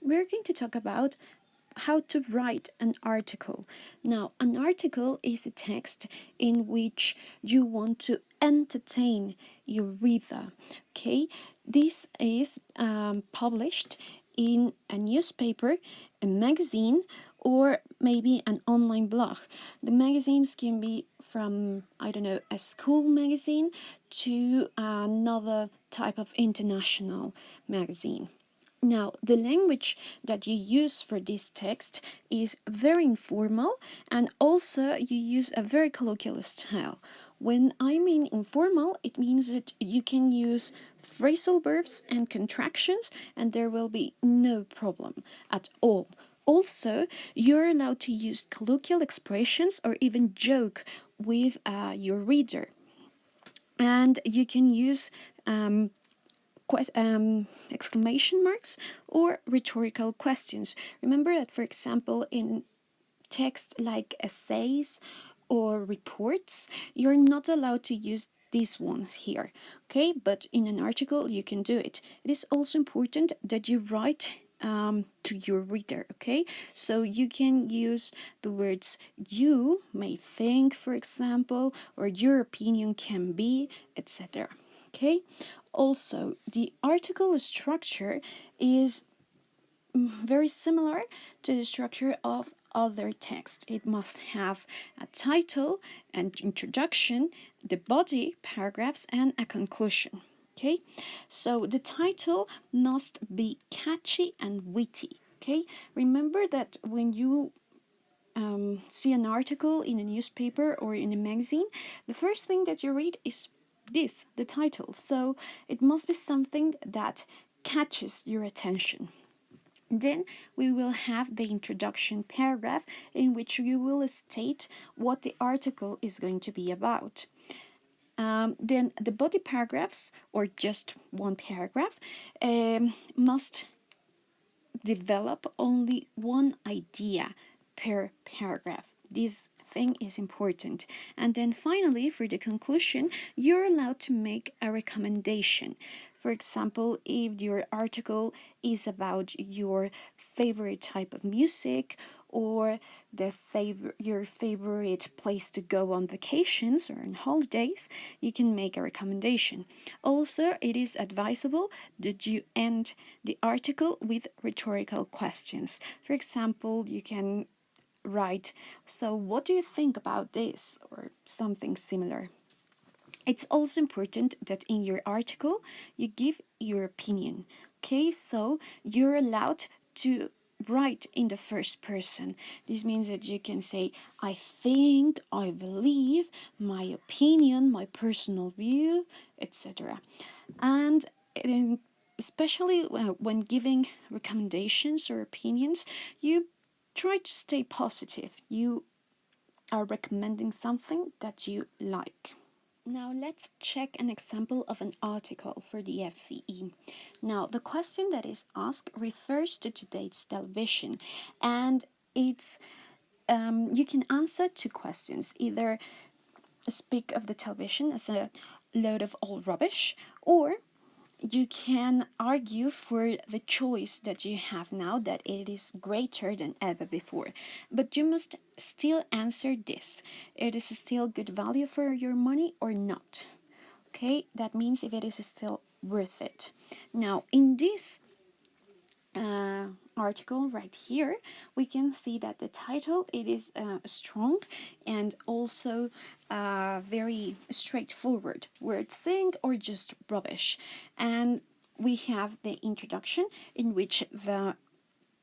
we're going to talk about how to write an article. Now, an article is a text in which you want to entertain your reader. Okay, this is published in a newspaper, a magazine, or maybe an online blog. The magazines can be from, I don't know, a school magazine to another type of international magazine. Now, the language that you use for this text is very informal, and also you use a very colloquial style. When I mean informal, it means that you can use phrasal verbs and contractions, and there will be no problem at all. Also, you're allowed to use colloquial expressions or even joke with your reader. And you can use exclamation marks or rhetorical questions. Remember that, for example, in text like essays or reports, you're not allowed to use these ones here, okay? But in an article, you can do it. It is also important that you write to your reader, okay? So you can use the words you may think, for example, or your opinion can be, etc. Okay? Also, the article structure is very similar to the structure of other text. It must have a title, an introduction, the body, paragraphs, and a conclusion. Okay, so the title must be catchy and witty. Okay, remember that when you see an article in a newspaper or in a magazine, the first thing that you read is this, the title. So it must be something that catches your attention. Then we will have the introduction paragraph in which you will state what the article is going to be about. Then the body paragraphs, or just one paragraph, must develop only one idea per paragraph. This thing is important. And then finally, for the conclusion, you're allowed to make a recommendation. For example, if your article is about your favorite type of music or your favorite place to go on vacations or on holidays, you can make a recommendation. Also, it is advisable that you end the article with rhetorical questions. For example, you can write, "So what do you think about this?" or something similar. It's also important that in your article you give your opinion. Okay, so you're allowed to write in the first person. This means that you can say, "I think, I believe, my opinion, my personal view," etc. And especially when giving recommendations or opinions, you try to stay positive. You are recommending something that you like. Now let's check an example of an article for the FCE. Now the question that is asked refers to today's television, and it's you can answer two questions: either speak of the television as a load of old rubbish, or you can argue for the choice that you have now, that it is greater than ever before. But you must still answer this: it is still good value for your money or not. Okay, that means if it is still worth it. Now, in this article right here, we can see that the title, it is strong and also very straightforward. Words saying or just rubbish. And we have the introduction in which the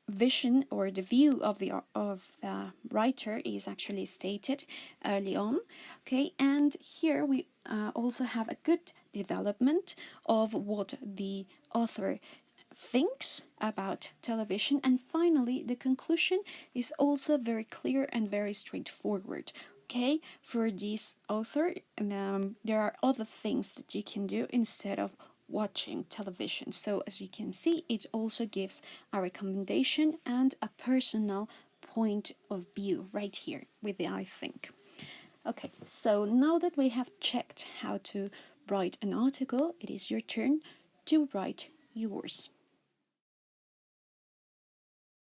vision or the view of the writer is actually stated early on. Okay, and here we also have a good development of what the author thinks about television, and finally the conclusion is also very clear and very straightforward. Okay, for this author, there are other things that you can do instead of watching television. So as you can see, it also gives a recommendation and a personal point of view right here with the "I think." Okay, so now that we have checked how to write an article, it is your turn to write yours.